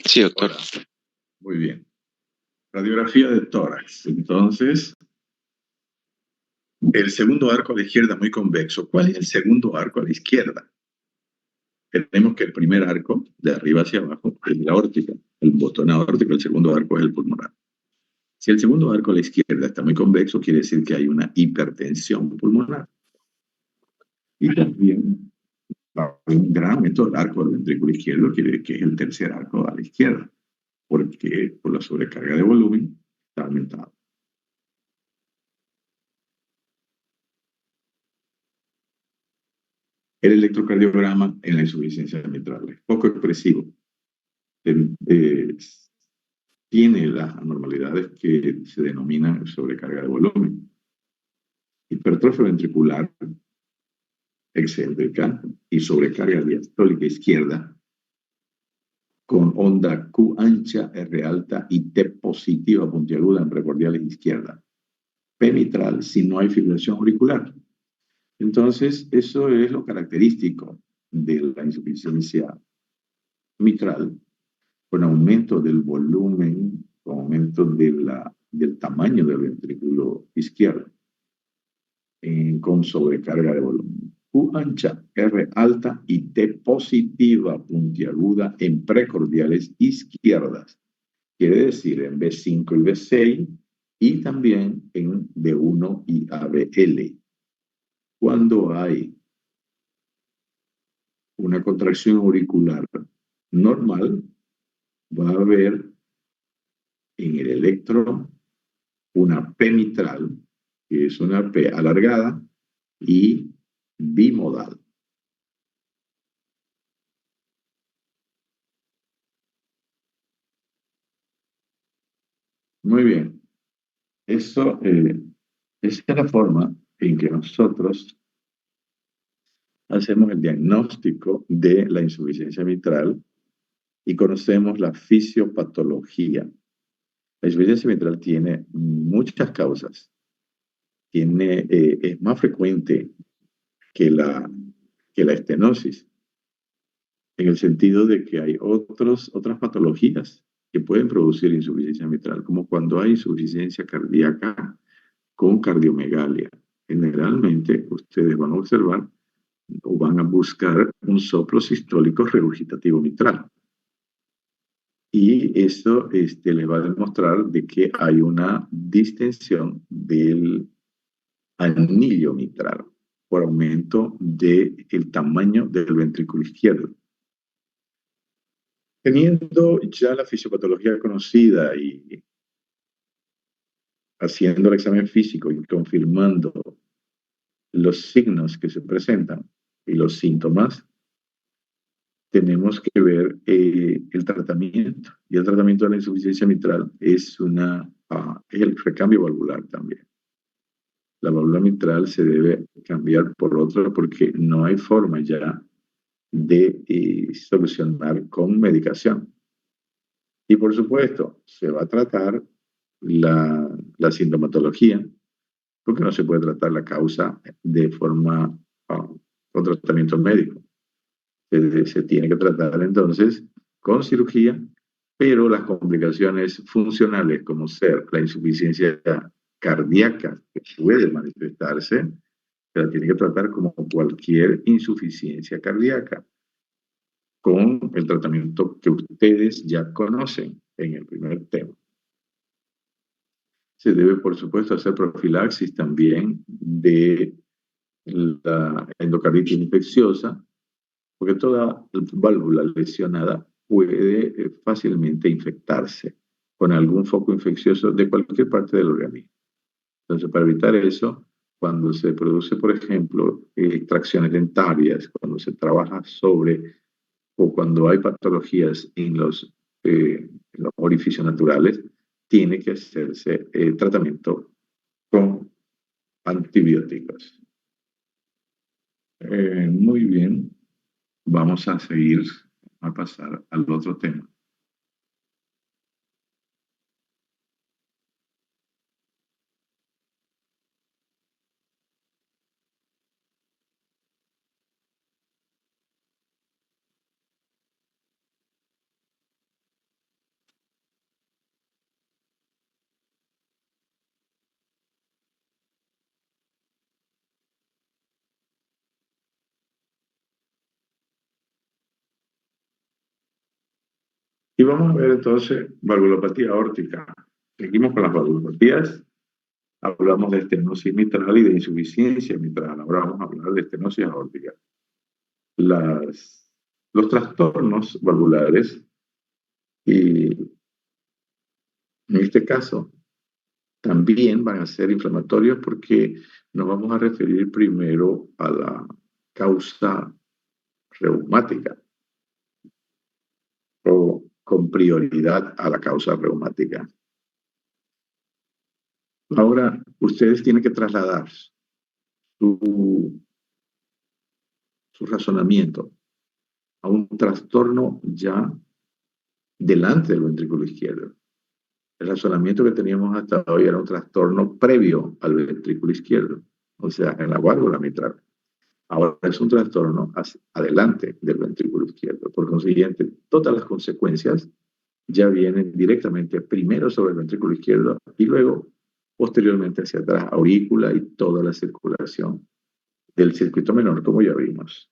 Sí, doctor. Hola, muy bien. Radiografía de tórax. Entonces, el segundo arco a la izquierda muy convexo. ¿Cuál es el segundo arco a la izquierda? Tenemos que el primer arco, de arriba hacia abajo, es la aórtica, el botón aórtico, el segundo arco es el pulmonar. Si el segundo arco a la izquierda está muy convexo, quiere decir que hay una hipertensión pulmonar. Y también un gran aumento del arco del ventrículo izquierdo, quiere decir que es el tercer arco a la izquierda, porque por la sobrecarga de volumen está aumentado. El electrocardiograma en la insuficiencia mitral es poco expresivo. Eh, Tiene las anormalidades que se denominan sobrecarga de volumen. Hipertrofia ventricular excéntrica y sobrecarga diastólica izquierda con onda Q ancha, R alta y T positiva puntiaguda en precordiales izquierda. P mitral si no hay fibrilación auricular. Entonces, eso es lo característico de la insuficiencia mitral, con aumento del volumen, con aumento del tamaño del ventrículo izquierdo, con sobrecarga de volumen. Q ancha, R alta y T positiva puntiaguda en precordiales izquierdas. Quiere decir en B5 y B6 y también en D1 y ABL. Cuando hay una contracción auricular normal, va a haber en el electro una P mitral, que es una P alargada y bimodal. Muy bien, eso esa es la forma en que nosotros hacemos el diagnóstico de la insuficiencia mitral y conocemos la fisiopatología. La insuficiencia mitral tiene muchas causas. Es más frecuente que que la estenosis, en el sentido de que hay otras patologías que pueden producir insuficiencia mitral, como cuando hay insuficiencia cardíaca con cardiomegalia. Generalmente ustedes van a observar o van a buscar un soplo sistólico regurgitativo mitral. Y eso les va a demostrar de que hay una distensión del anillo mitral por aumento del tamaño del ventrículo izquierdo. Teniendo ya la fisiopatología conocida y haciendo el examen físico y confirmando los signos que se presentan y los síntomas, tenemos que ver el tratamiento. Y el tratamiento de la insuficiencia mitral es el recambio valvular también. La válvula mitral se debe cambiar por otra porque no hay forma ya de solucionar con medicación. Y por supuesto, se va a tratar la sintomatología, porque no se puede tratar la causa de forma con tratamiento médico. Se tiene que tratar entonces con cirugía, pero las complicaciones funcionales, como ser la insuficiencia cardíaca, que puede manifestarse, se la tiene que tratar como cualquier insuficiencia cardíaca, con el tratamiento que ustedes ya conocen en el primer tema. Se debe, por supuesto, hacer profilaxis también de la endocarditis infecciosa, porque toda válvula lesionada puede fácilmente infectarse con algún foco infeccioso de cualquier parte del organismo. Entonces, para evitar eso, cuando se produce, por ejemplo, extracciones dentarias, cuando se trabaja sobre o cuando hay patologías en los orificios naturales, tiene que hacerse tratamiento con antibióticos. Muy bien, vamos a seguir a pasar al otro tema. Y vamos a ver entonces valvulopatía aórtica. Seguimos con las valvulopatías. Hablamos de estenosis mitral y de insuficiencia mitral. Ahora vamos a hablar de estenosis aórtica. Los trastornos valvulares, y en este caso, también van a ser inflamatorios porque nos vamos a referir primero a la causa reumática o con prioridad a la causa reumática. Ahora, ustedes tienen que trasladar su, su razonamiento a un trastorno ya delante del ventrículo izquierdo. El razonamiento que teníamos hasta hoy era un trastorno previo al ventrículo izquierdo, o sea, en la válvula mitral. Ahora es un trastorno adelante del ventrículo izquierdo. Por consiguiente, todas las consecuencias ya vienen directamente primero sobre el ventrículo izquierdo y luego posteriormente hacia atrás, aurícula y toda la circulación del circuito menor, como ya vimos.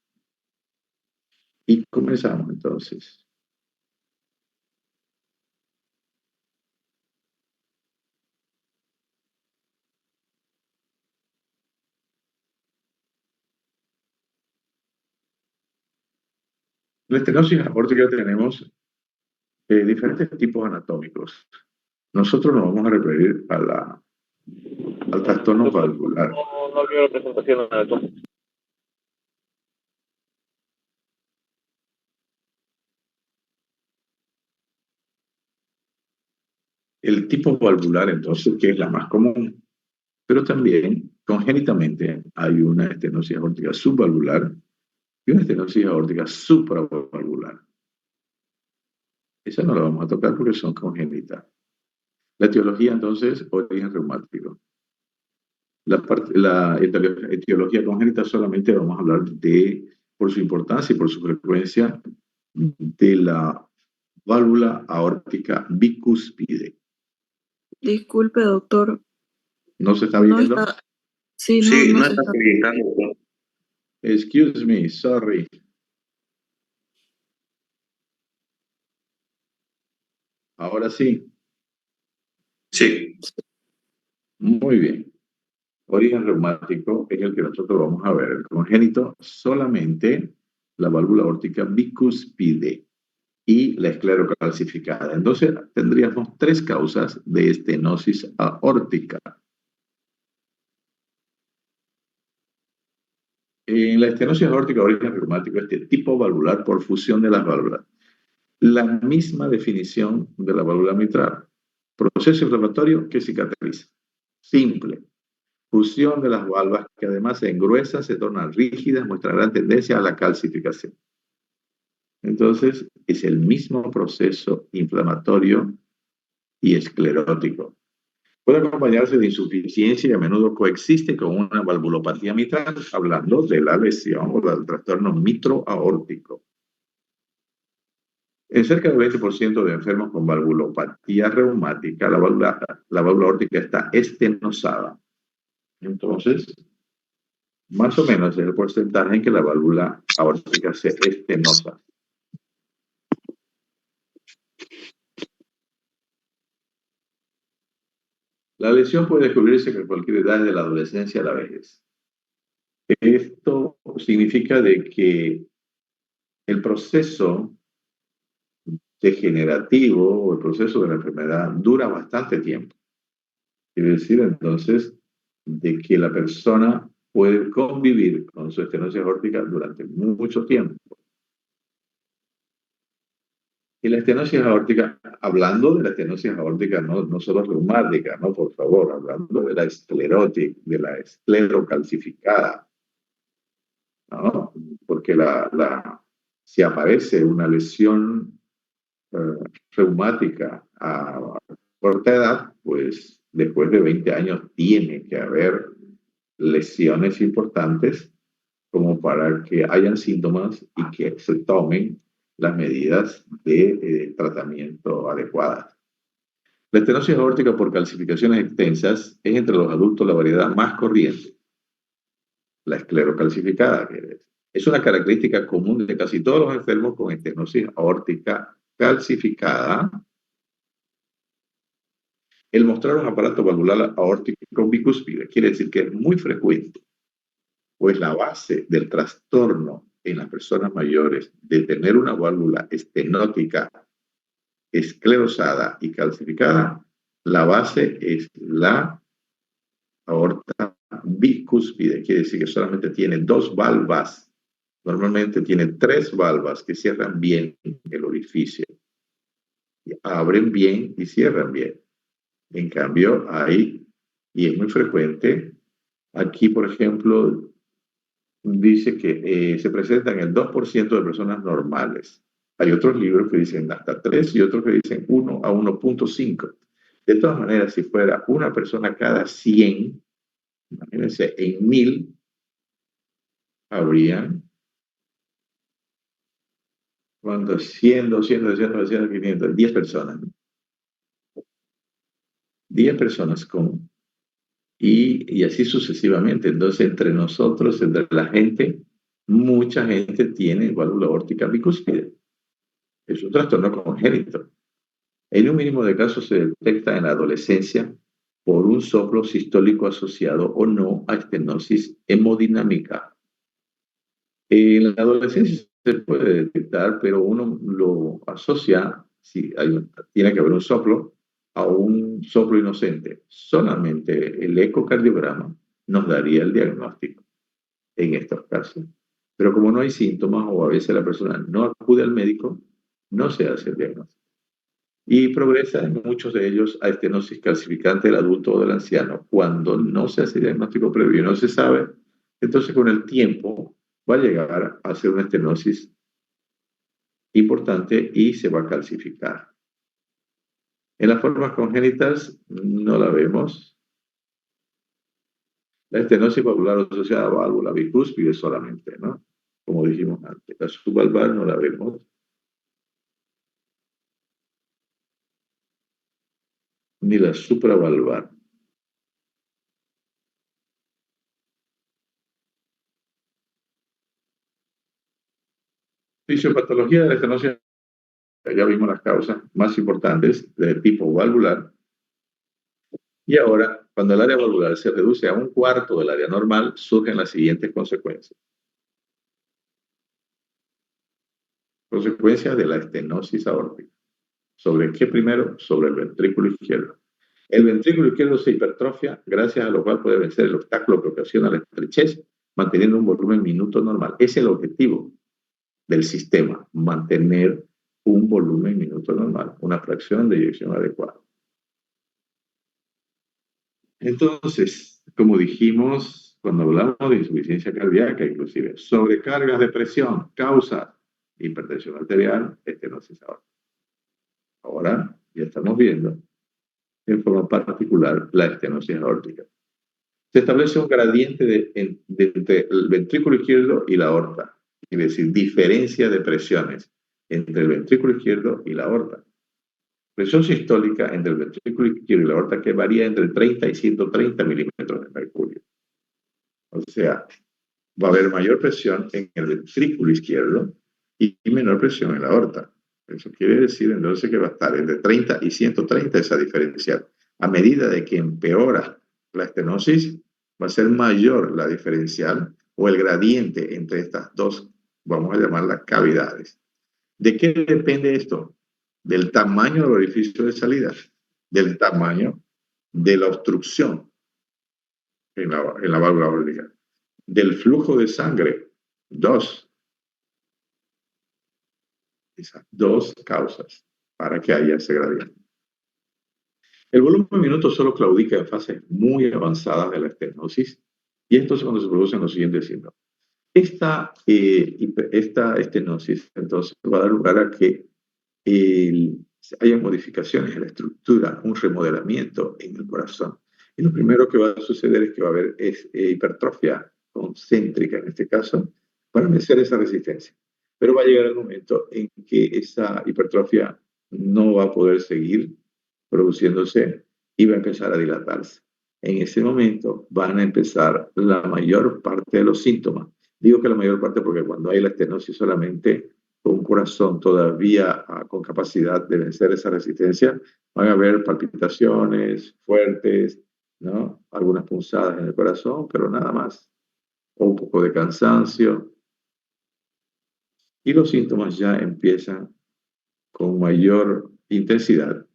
Y comenzamos entonces. En la estenosis aórtica tenemos diferentes tipos anatómicos. Nosotros nos vamos a referir al trastorno valvular. No vio la presentación de eso. El tipo valvular, entonces, que es la más común, pero también congénitamente hay una estenosis aórtica subvalvular y una estenosis aórtica supravalvular. Esa no la vamos a tocar porque son congénitas. La etiología, entonces, origen reumático. La etiología congénita solamente vamos a hablar de, por su importancia y por su frecuencia, de la válvula aórtica bicúspide. Disculpe, doctor. ¿No se está No viendo? está. Sí, Sí, no no se está está. proyectando. Excuse me, sorry. Ahora sí. Sí. Muy bien. Origen reumático es el que nosotros vamos a ver. El congénito solamente la válvula aórtica bicúspide y la esclerocalcificada. Entonces tendríamos tres causas de estenosis aórtica. En la estenosis aórtica de origen reumático, este tipo valvular por fusión de las válvulas. La misma definición de la válvula mitral. Proceso inflamatorio que cicatriza. Simple. Fusión de las válvulas que además se engruesan, se tornan rígidas, mostrarán tendencia a la calcificación. Entonces, es el mismo proceso inflamatorio y esclerótico. Puede acompañarse de insuficiencia y a menudo coexiste con una valvulopatía mitral, hablando de la lesión o del trastorno mitroaórtico. En cerca del 20% de enfermos con valvulopatía reumática, la válvula aórtica está estenosada. Entonces, más o menos es el porcentaje en que la válvula aórtica se estenosa. La lesión puede descubrirse con cualquier edad de la adolescencia a la vejez. Esto significa de que el proceso degenerativo o el proceso de la enfermedad dura bastante tiempo. Quiere decir entonces de que la persona puede convivir con su estenosis aórtica durante mucho tiempo. Y la estenosis aórtica, hablando de la estenosis aórtica, no solo reumática, no, por favor, hablando de la esclerótica, de la esclerocalcificada, ¿no? Porque si aparece una lesión reumática a corta edad, pues después de 20 años tiene que haber lesiones importantes como para que hayan síntomas y que se tomen las medidas de tratamiento adecuadas. La estenosis aórtica por calcificaciones extensas es entre los adultos la variedad más corriente. La esclerocalcificada, que es una característica común de casi todos los enfermos con estenosis aórtica calcificada, el mostrar un aparato valvular aórtico bicúspide quiere decir que es muy frecuente, pues la base del trastorno en las personas mayores de tener una válvula estenótica esclerosada y calcificada, la base es la aorta bicúspide, quiere decir que solamente tiene dos valvas. Normalmente tiene tres valvas que cierran bien el orificio. Abren bien y cierran bien. En cambio, hay, y es muy frecuente, aquí, por ejemplo, dice que se presentan el 2% de personas normales. Hay otros libros que dicen hasta 3 y otros que dicen 1 a 1.5. De todas maneras, si fuera una persona cada 100, imagínense, en 1000 habrían, cuando 100, 200, 200, 200, 500, 10 personas. 10 personas con, y así sucesivamente. Entonces, entre nosotros, entre la gente, mucha gente tiene válvula aórtica bicúspide. Es un trastorno congénito. En un mínimo de casos se detecta en la adolescencia por un soplo sistólico asociado o no a estenosis hemodinámica. En la adolescencia se puede detectar, pero uno lo asocia, si tiene que haber un soplo, a un soplo inocente. Solamente el ecocardiograma nos daría el diagnóstico en estos casos. Pero como no hay síntomas o a veces la persona no acude al médico, no se hace el diagnóstico. Y progresa en muchos de ellos a estenosis calcificante del adulto o del anciano. Cuando no se hace diagnóstico previo y no se sabe, entonces con el tiempo va a llegar a ser una estenosis importante y se va a calcificar. En las formas congénitas no la vemos. La estenosis valvular asociada a válvula bicúspide solamente, ¿no? Como dijimos antes. La subvalvar no la vemos. Ni la supravalvar. Fisiopatología de la estenosis. Ya vimos las causas más importantes de tipo valvular. Y ahora, cuando el área valvular se reduce a un cuarto del área normal, surgen las siguientes consecuencias. Consecuencias de la estenosis aórtica. ¿Sobre qué primero? Sobre el ventrículo izquierdo. El ventrículo izquierdo se hipertrofia, gracias a lo cual puede vencer el obstáculo que ocasiona la estrechez, manteniendo un volumen minuto normal. Es el objetivo del sistema, mantener un volumen minuto normal, una fracción de eyección adecuada. Entonces, como dijimos cuando hablamos de insuficiencia cardíaca, inclusive sobrecargas de presión, causa hipertensión arterial, estenosis aórtica. Ahora ya estamos viendo en forma particular la estenosis aórtica. Se establece un gradiente entre el ventrículo izquierdo y la aorta, es decir, diferencia de presiones entre el ventrículo izquierdo y la aorta. Presión sistólica entre el ventrículo izquierdo y la aorta que varía entre 30 y 130 milímetros de mercurio. O sea, va a haber mayor presión en el ventrículo izquierdo y menor presión en la aorta. Eso quiere decir entonces que va a estar entre 30 y 130 esa diferencial. A medida de que empeora la estenosis, va a ser mayor la diferencial o el gradiente entre estas dos, vamos a llamarlas cavidades. ¿De qué depende esto? Del tamaño del orificio de salida, del tamaño de la obstrucción en la válvula aórtica, del flujo de sangre. Esas dos causas para que haya ese gradiente. El volumen minuto solo claudica en fases muy avanzadas de la estenosis y entonces cuando se producen los siguientes síntomas. Esta estenosis entonces va a dar lugar a que haya modificaciones en la estructura, un remodelamiento en el corazón. Y lo primero que va a suceder es que va a haber hipertrofia concéntrica, en este caso, para vencer esa resistencia. Pero va a llegar el momento en que esa hipertrofia no va a poder seguir produciéndose y va a empezar a dilatarse. En ese momento van a empezar la mayor parte de los síntomas. Digo que la mayor parte porque cuando hay la estenosis solamente con un corazón todavía con capacidad de vencer esa resistencia, van a haber palpitaciones fuertes, ¿no? Algunas punzadas en el corazón, pero nada más. O un poco de cansancio. Y los síntomas ya empiezan con mayor intensidad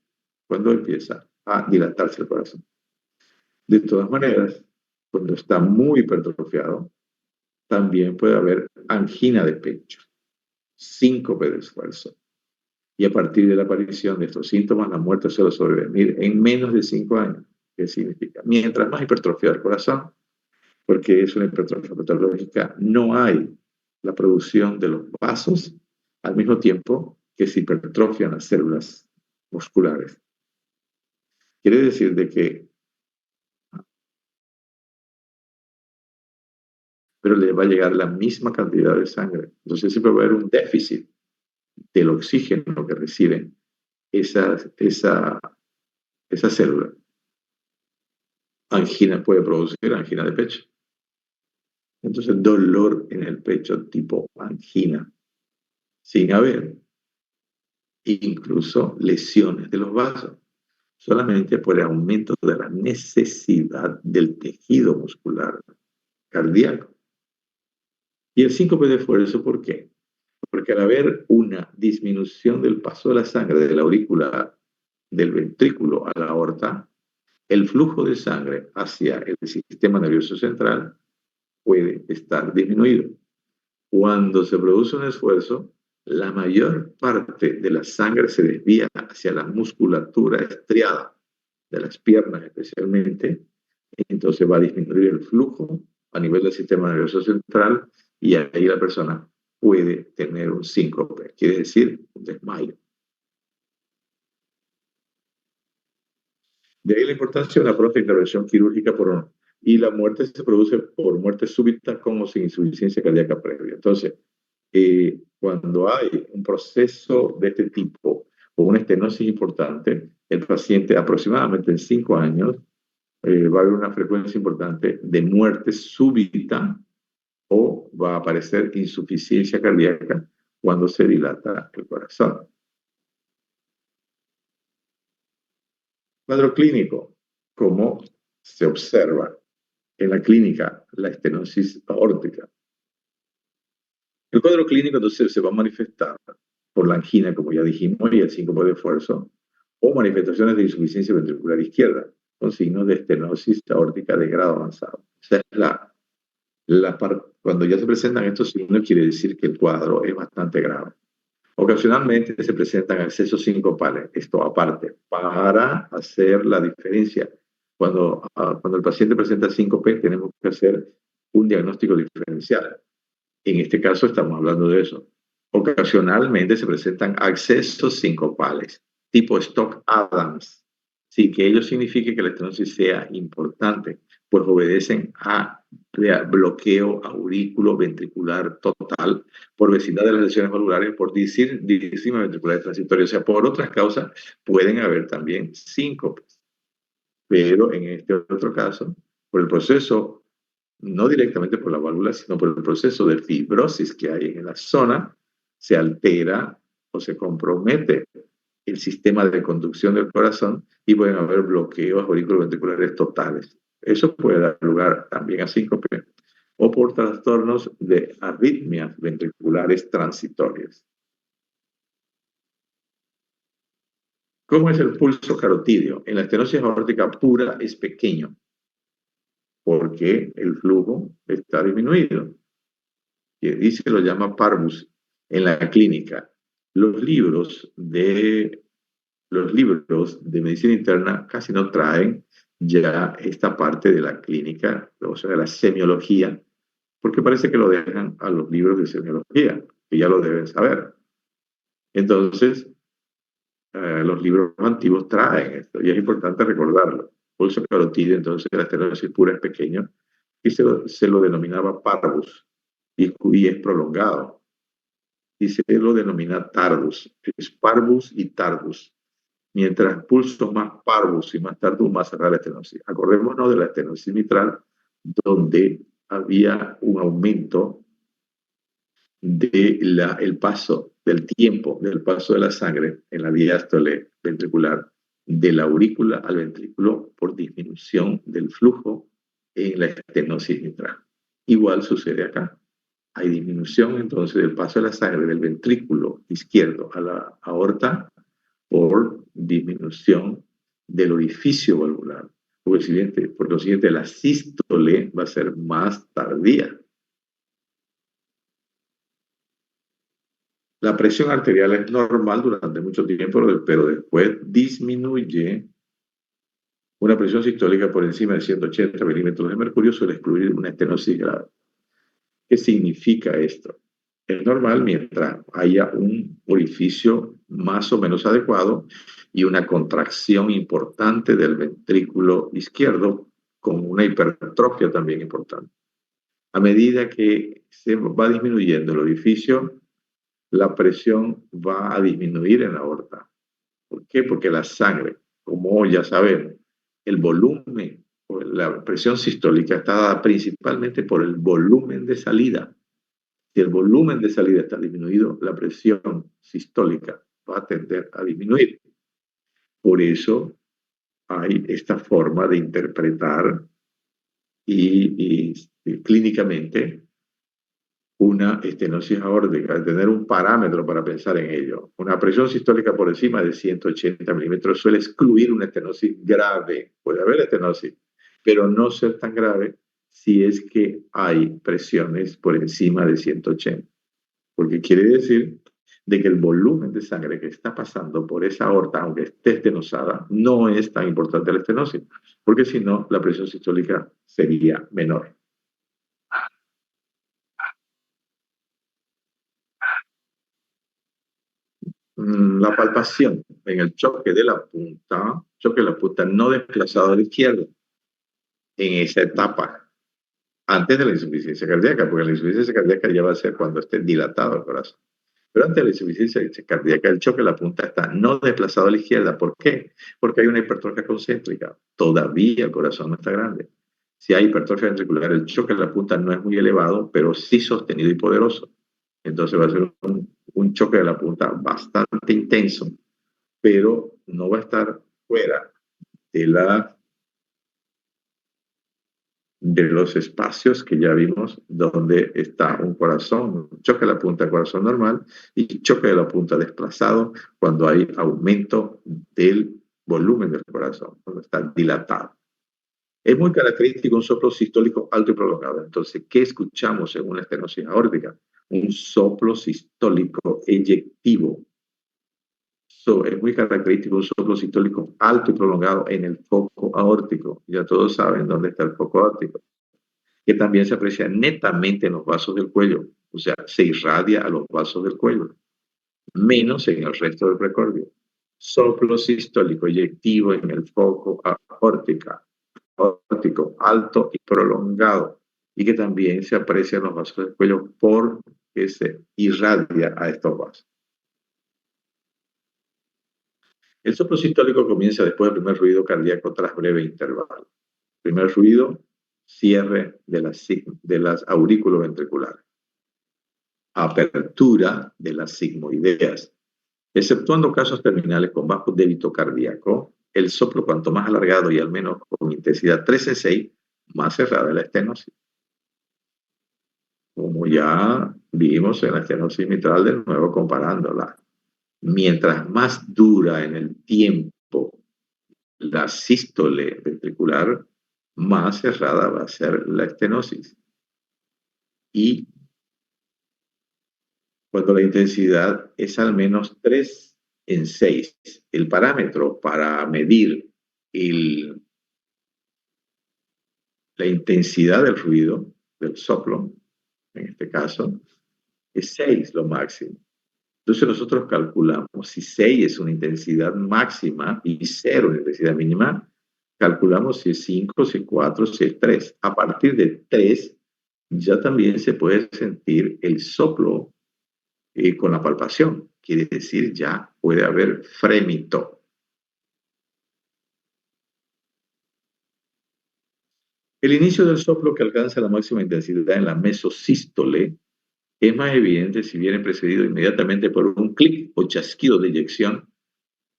cuando empieza a dilatarse el corazón. De todas maneras, cuando está muy hipertrofiado, también puede haber angina de pecho, síncope de esfuerzo. Y a partir de la aparición de estos síntomas, la muerte suele sobrevenir en menos de 5 años. ¿Qué significa? Mientras más hipertrofia del corazón, porque es una hipertrofia patológica, no hay la producción de los vasos al mismo tiempo que se hipertrofian las células musculares. Quiere decir de que pero le va a llegar la misma cantidad de sangre. Entonces siempre va a haber un déficit del oxígeno que reciben esa célula. Angina puede producir angina de pecho. Entonces dolor en el pecho tipo angina, sin haber incluso lesiones de los vasos, solamente por el aumento de la necesidad del tejido muscular cardíaco. Y el síncope de esfuerzo, ¿por qué? Porque al haber una disminución del paso de la sangre de la aurícula del ventrículo a la aorta, el flujo de sangre hacia el sistema nervioso central puede estar disminuido. Cuando se produce un esfuerzo, la mayor parte de la sangre se desvía hacia la musculatura estriada de las piernas especialmente, entonces va a disminuir el flujo a nivel del sistema nervioso central y ahí la persona puede tener un síncope, quiere decir un desmayo. De ahí la importancia de una pronta intervención quirúrgica y la muerte se produce por muerte súbita como sin insuficiencia cardíaca previa. Entonces, cuando hay un proceso de este tipo o una estenosis importante, el paciente aproximadamente en 5 años va a haber una frecuencia importante de muerte súbita o va a aparecer insuficiencia cardíaca cuando se dilata el corazón. Cuadro clínico, ¿cómo se observa en la clínica la estenosis aórtica? El cuadro clínico entonces se va a manifestar por la angina, como ya dijimos, y el síncope de esfuerzo, o manifestaciones de insuficiencia ventricular izquierda, con signos de estenosis aórtica de grado avanzado. O sea, cuando ya se presentan estos signos, quiere decir que el cuadro es bastante grave. Ocasionalmente se presentan accesos sincopales, esto aparte, para hacer la diferencia. Cuando el paciente presenta síncope, tenemos que hacer un diagnóstico diferencial. En este caso estamos hablando de eso. Ocasionalmente se presentan accesos sincopales, tipo Stock-Adams, sin que ello signifique que la estenosis sea importante, pues obedecen a bloqueo aurículo-ventricular total por vecindad de las lesiones valvulares, por disistima ventricular transitoria. O sea, por otras causas pueden haber también síncopes. Pero en este otro caso, por el proceso, no directamente por la válvula, sino por el proceso de fibrosis que hay en la zona, se altera o se compromete el sistema de conducción del corazón y pueden haber bloqueos auriculoventriculares totales. Eso puede dar lugar también a síncope o por trastornos de arritmias ventriculares transitorias. ¿Cómo es el pulso carotídeo? En la estenosis aórtica pura es pequeño porque el flujo está disminuido. Y dice que lo llama parvus en la clínica. Los libros de medicina interna casi no traen ya esta parte de la clínica, o sea, de la semiología, porque parece que lo dejan a los libros de semiología, que ya lo deben saber. Entonces, los libros antiguos traen esto, y es importante recordarlo. Pulso carotídeo, entonces, la estenosis pura es pequeño, y se lo denominaba parvus, y es prolongado. Y se lo denomina tardus, es parvus y tardus. Mientras pulsos más parvus y más tardus, más cerrada la estenosis. Acordémonos de la estenosis mitral, donde había un aumento del paso del tiempo del paso de la sangre en la diástole ventricular de la aurícula al ventrículo por disminución del flujo en la estenosis mitral. Igual sucede acá. Hay disminución entonces del paso de la sangre del ventrículo izquierdo a la aorta por disminución del orificio valvular. Por lo siguiente, la sístole va a ser más tardía. La presión arterial es normal durante mucho tiempo, pero después disminuye. Una presión sistólica por encima de 180 milímetros de mercurio suele excluir una estenosis grave. ¿Qué significa esto? Es normal mientras haya un orificio más o menos adecuado y una contracción importante del ventrículo izquierdo con una hipertrofia también importante. A medida que se va disminuyendo el orificio, la presión va a disminuir en la aorta. ¿Por qué? Porque la sangre, como ya sabemos, el volumen, la presión sistólica está dada principalmente por el volumen de salida. Si el volumen de salida está disminuido, la presión sistólica va a tender a disminuir. Por eso hay esta forma de interpretar y clínicamente una estenosis aórtica, de tener un parámetro para pensar en ello. Una presión sistólica por encima de 180 milímetros suele excluir una estenosis grave. Puede haber estenosis, pero no ser tan grave si es que hay presiones por encima de 180. Porque quiere decir de que el volumen de sangre que está pasando por esa aorta, aunque esté estenosada, no es tan importante la estenosis, porque si no, la presión sistólica sería menor. La palpación en el choque de la punta no desplazado a la izquierda, en esa etapa, antes de la insuficiencia cardíaca, porque la insuficiencia cardíaca ya va a ser cuando esté dilatado el corazón. Pero antes de la insuficiencia cardíaca, el choque de la punta está no desplazado a la izquierda. ¿Por qué? Porque hay una hipertrofia concéntrica. Todavía el corazón no está grande. Si hay hipertrofia ventricular, el choque de la punta no es muy elevado, pero sí sostenido y poderoso. Entonces va a ser un choque de la punta bastante intenso, pero no va a estar fuera de de los espacios que ya vimos donde está un corazón, choque de la punta, corazón normal, y choque de la punta desplazado cuando hay aumento del volumen del corazón, cuando está dilatado. Es muy característico un soplo sistólico alto y prolongado. Entonces, ¿qué escuchamos en una estenosis aórtica? Un soplo sistólico eyectivo. Es muy característico un soplo sistólico alto y prolongado en el foco aórtico. Ya todos saben dónde está el foco aórtico, que también se aprecia netamente en los vasos del cuello, o sea, se irradia a los vasos del cuello, menos en el resto del precordio. Soplo sistólico eyectivo en el foco aórtico, alto y prolongado, y que también se aprecia en los vasos del cuello porque se irradia a estos vasos. El soplo sistólico comienza después del primer ruido cardíaco tras breve intervalo. Primer ruido, cierre de las aurículos ventriculares. Apertura de las sigmoideas. Exceptuando casos terminales con bajo débito cardíaco, el soplo cuanto más alargado y al menos con intensidad 3 en 6, más cerrada la estenosis. Como ya vimos en la estenosis mitral, de nuevo comparándola. Mientras más dura en el tiempo la sístole ventricular, más cerrada va a ser la estenosis. Y cuando la intensidad es al menos 3 en 6, el parámetro para medir la intensidad del ruido, del soplo, en este caso, es 6 lo máximo. Entonces nosotros calculamos si 6 es una intensidad máxima y 0 una intensidad mínima, calculamos si es 5, si es 4, si es 3. A partir de 3 ya también se puede sentir el soplo con la palpación. Quiere decir ya puede haber frémito. El inicio del soplo que alcanza la máxima intensidad en la mesosístole Es más evidente si viene precedido inmediatamente por un clic o chasquido de eyección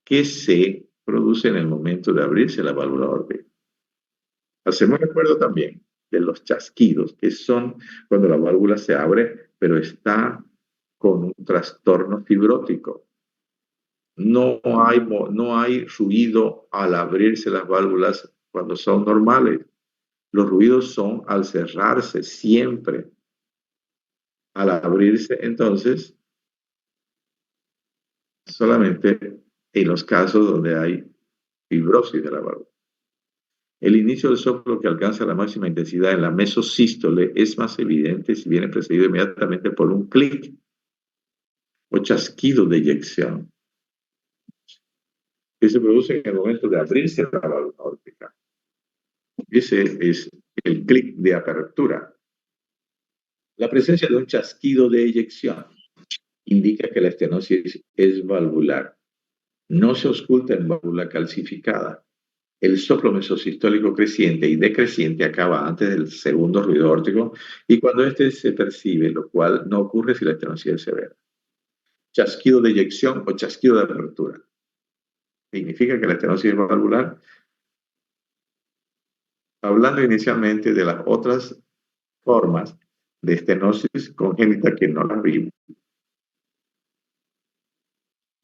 que se produce en el momento de abrirse la válvula aórtica. Hacemos recuerdo también de los chasquidos, que son cuando la válvula se abre, pero está con un trastorno fibrótico. No hay ruido al abrirse las válvulas cuando son normales. Los ruidos son al cerrarse siempre. Al abrirse, entonces, solamente en los casos donde hay fibrosis de la válvula. El inicio del soplo que alcanza la máxima intensidad en la mesosístole es más evidente si viene precedido inmediatamente por un clic o chasquido de eyección que se produce en el momento de abrirse la válvula aórtica. Ese es el clic de apertura. La presencia de un chasquido de eyección indica que la estenosis es valvular. No se ausculta en válvula calcificada. El soplo mesosistólico creciente y decreciente acaba antes del segundo ruido aórtico y cuando éste se percibe, lo cual no ocurre si la estenosis es severa. Chasquido de eyección o chasquido de apertura. Significa que la estenosis es valvular. Hablando inicialmente de las otras formas de estenosis congénita que no las vimos.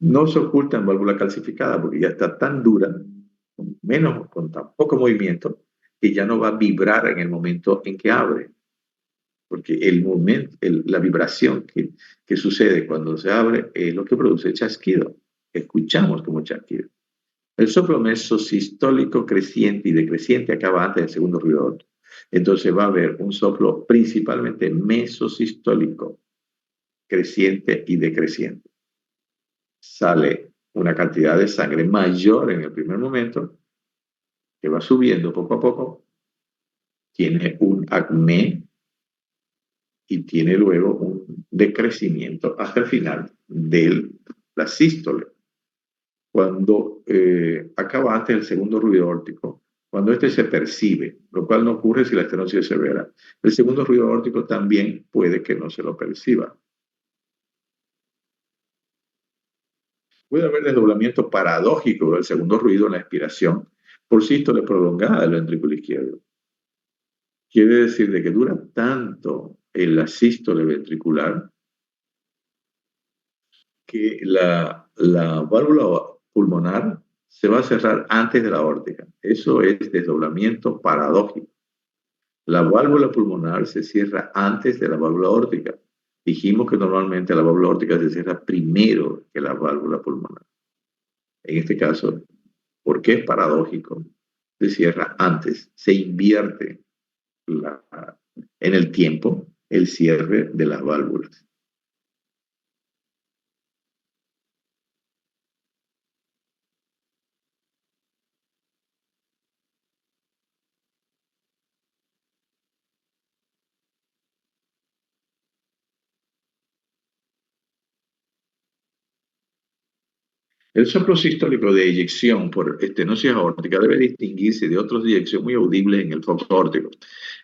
No se oculta en válvula calcificada porque ya está tan dura, con tan poco movimiento, que ya no va a vibrar en el momento en que abre. Porque la vibración que sucede cuando se abre es lo que produce chasquido. Escuchamos como chasquido. El soplo mesosistólico creciente y decreciente acaba antes del segundo ruido aórtico. Entonces va a haber un soplo principalmente mesosistólico, creciente y decreciente. Sale una cantidad de sangre mayor en el primer momento, que va subiendo poco a poco, tiene un acné y tiene luego un decrecimiento hasta el final de la sístole. Cuando acaba antes el segundo ruido aórtico, cuando este se percibe, lo cual no ocurre si la estenosis es severa. El segundo ruido aórtico también puede que no se lo perciba. Puede haber desdoblamiento paradójico del segundo ruido en la expiración por sístole prolongada del ventrículo izquierdo. Quiere decir de que dura tanto en la sístole ventricular que la válvula pulmonar se va a cerrar antes de la aórtica. Eso es desdoblamiento paradójico. La válvula pulmonar se cierra antes de la válvula aórtica. Dijimos que normalmente la válvula aórtica se cierra primero que la válvula pulmonar. En este caso, ¿por qué es paradójico? Se cierra antes, se invierte en el tiempo el cierre de las válvulas. El soplo sistólico de eyección por estenosis aórtica debe distinguirse de otros de eyección muy audibles en el foco aórtico.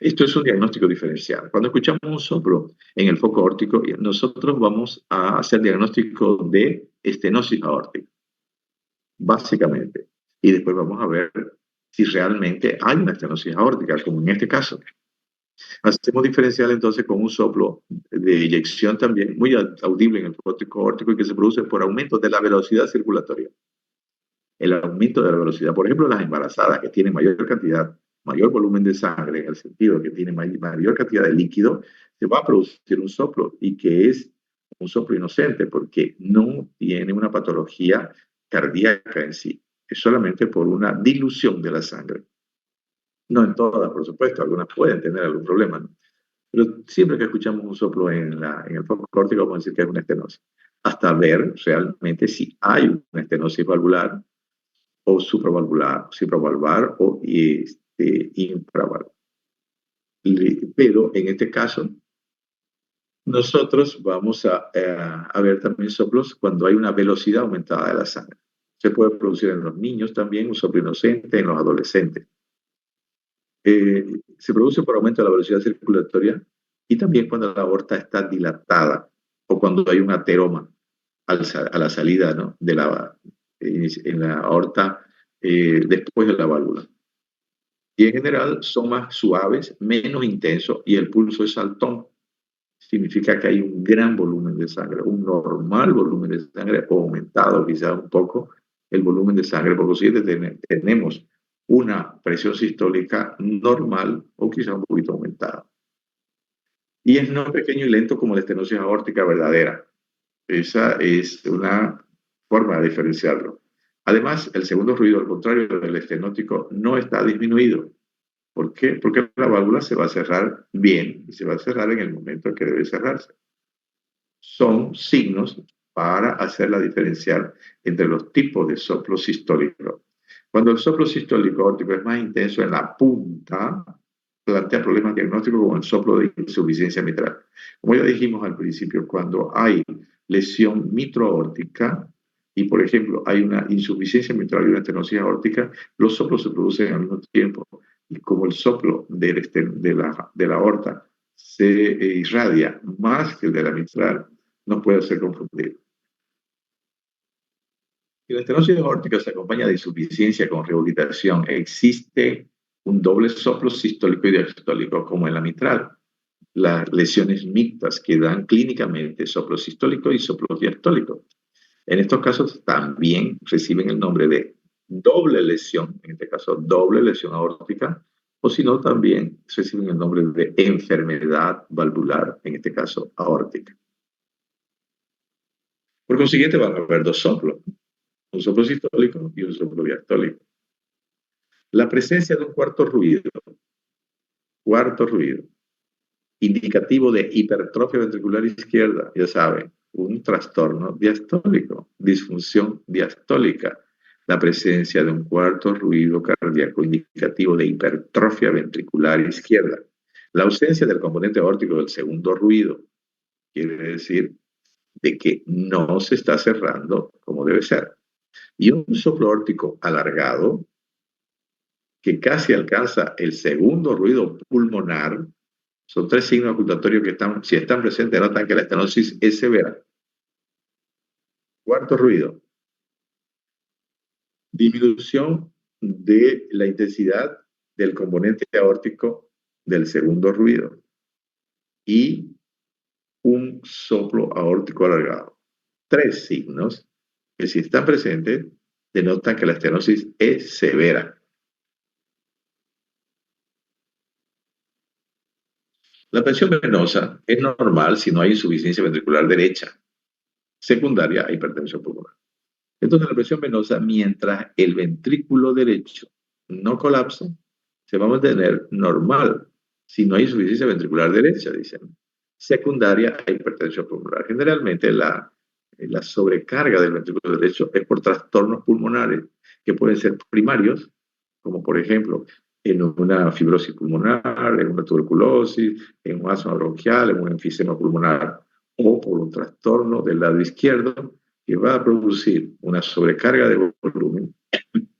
Esto es un diagnóstico diferencial. Cuando escuchamos un soplo en el foco aórtico, nosotros vamos a hacer diagnóstico de estenosis aórtica, básicamente. Y después vamos a ver si realmente hay una estenosis aórtica, como en este caso. Hacemos diferencial entonces con un soplo de eyección también muy audible en el foco aórtico y que se produce por aumento de la velocidad circulatoria. El aumento de la velocidad, por ejemplo, las embarazadas que tienen mayor volumen de sangre, en el sentido de que tienen mayor cantidad de líquido, se va a producir un soplo y que es un soplo inocente porque no tiene una patología cardíaca en sí, es solamente por una dilución de la sangre. No en todas, por supuesto, algunas pueden tener algún problema, ¿no? Pero siempre que escuchamos un soplo en el foco aórtico vamos a decir que es una estenosis, hasta ver realmente si hay una estenosis valvular o supravalvar o infravalvar. Pero en este caso, nosotros vamos a ver también soplos cuando hay una velocidad aumentada de la sangre. Se puede producir en los niños también, un soplo inocente, en los adolescentes. Se produce por aumento de la velocidad circulatoria y también cuando la aorta está dilatada o cuando hay un ateroma a la salida, ¿no?, en la aorta después de la válvula. Y en general son más suaves, menos intensos y el pulso es saltón. Significa que hay un gran volumen de sangre, un normal volumen de sangre o aumentado quizás un poco el volumen de sangre, por consiguiente tenemos una presión sistólica normal o quizás un poquito aumentada. Y es no pequeño y lento como la estenosis aórtica verdadera. Esa es una forma de diferenciarlo. Además, el segundo ruido, al contrario del estenótico, no está disminuido. ¿Por qué? Porque la válvula se va a cerrar bien y se va a cerrar en el momento en que debe cerrarse. Son signos para hacerla diferenciar entre los tipos de soplo sistólico. Cuando el soplo sistólico aórtico es más intenso en la punta, plantea problemas diagnósticos como el soplo de insuficiencia mitral. Como ya dijimos al principio, cuando hay lesión mitroaórtica y, por ejemplo, hay una insuficiencia mitral y una estenosis aórtica, los soplos se producen al mismo tiempo. Y como el soplo de la aorta se irradia más que el de la mitral, no puede ser confundido. Si la estenosis aórtica se acompaña de insuficiencia con rehabilitación, existe un doble soplo sistólico y diastólico como en la mitral. Las lesiones mixtas que dan clínicamente soplo sistólico y soplo diastólico. En estos casos también reciben el nombre de doble lesión, en este caso doble lesión aórtica, o si no, también reciben el nombre de enfermedad valvular, en este caso aórtica. Por consiguiente, van a haber dos soplos, un soplo sistólico y un soplo diastólico. La presencia de un cuarto ruido, indicativo de hipertrofia ventricular izquierda, ya saben, un trastorno diastólico, disfunción diastólica, la presencia de un cuarto ruido cardíaco indicativo de hipertrofia ventricular izquierda, la ausencia del componente aórtico del segundo ruido, quiere decir de que no se está cerrando como debe ser, y un soplo aórtico alargado que casi alcanza el segundo ruido pulmonar. Son tres signos ocultatorios que si están presentes, notan que la estenosis es severa. Cuarto ruido. Disminución de la intensidad del componente aórtico del segundo ruido. Y un soplo aórtico alargado. Tres signos que si están presentes, denotan que la estenosis es severa. La presión venosa es normal si no hay insuficiencia ventricular derecha. Secundaria a hipertensión pulmonar. Entonces, la presión venosa, mientras el ventrículo derecho no colapse, se va a mantener normal si no hay insuficiencia ventricular derecha, dicen. Secundaria a hipertensión pulmonar. Generalmente, la sobrecarga del ventrículo derecho es por trastornos pulmonares que pueden ser primarios, como por ejemplo en una fibrosis pulmonar, en una tuberculosis, en un asma bronquial, en un enfisema pulmonar, o por un trastorno del lado izquierdo que va a producir una sobrecarga de volumen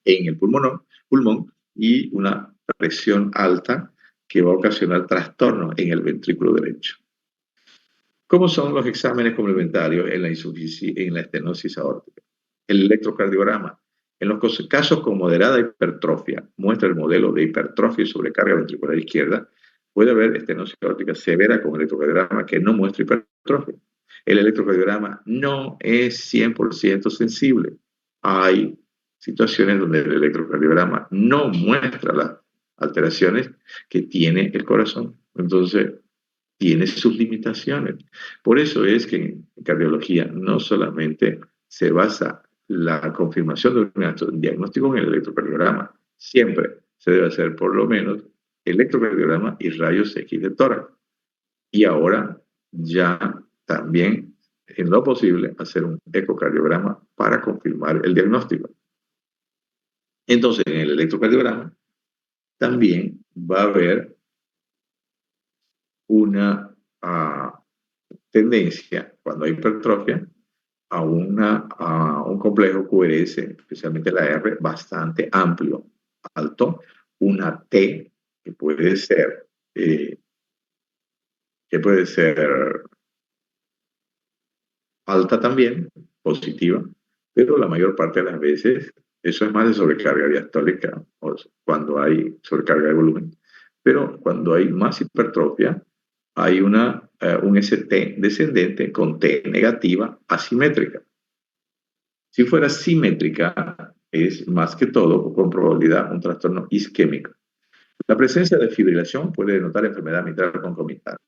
en el pulmón y una presión alta que va a ocasionar trastornos en el ventrículo derecho. ¿Cómo son los exámenes complementarios en la estenosis aórtica? El electrocardiograma. En los casos con moderada hipertrofia, muestra el modelo de hipertrofia y sobrecarga ventricular izquierda, puede haber estenosis aórtica severa con electrocardiograma que no muestra hipertrofia. El electrocardiograma no es 100% sensible. Hay situaciones donde el electrocardiograma no muestra las alteraciones que tiene el corazón. Entonces, tiene sus limitaciones. Por eso es que en cardiología no solamente se basa la confirmación de un diagnóstico en el electrocardiograma. Siempre se debe hacer por lo menos electrocardiograma y rayos X de tórax. Y ahora ya también, en lo posible, hacer un ecocardiograma para confirmar el diagnóstico. Entonces, en el electrocardiograma también va a haber una tendencia, cuando hay hipertrofia, a un complejo QRS, especialmente la R, bastante amplio, alto, una T que puede ser que puede ser alta también, positiva, pero la mayor parte de las veces eso es más de sobrecarga diastólica, o cuando hay sobrecarga de volumen. Pero cuando hay más hipertrofia, hay un ST descendente con T negativa asimétrica. Si fuera simétrica, es más que todo, con probabilidad, un trastorno isquémico. La presencia de fibrilación puede denotar enfermedad mitral concomitante.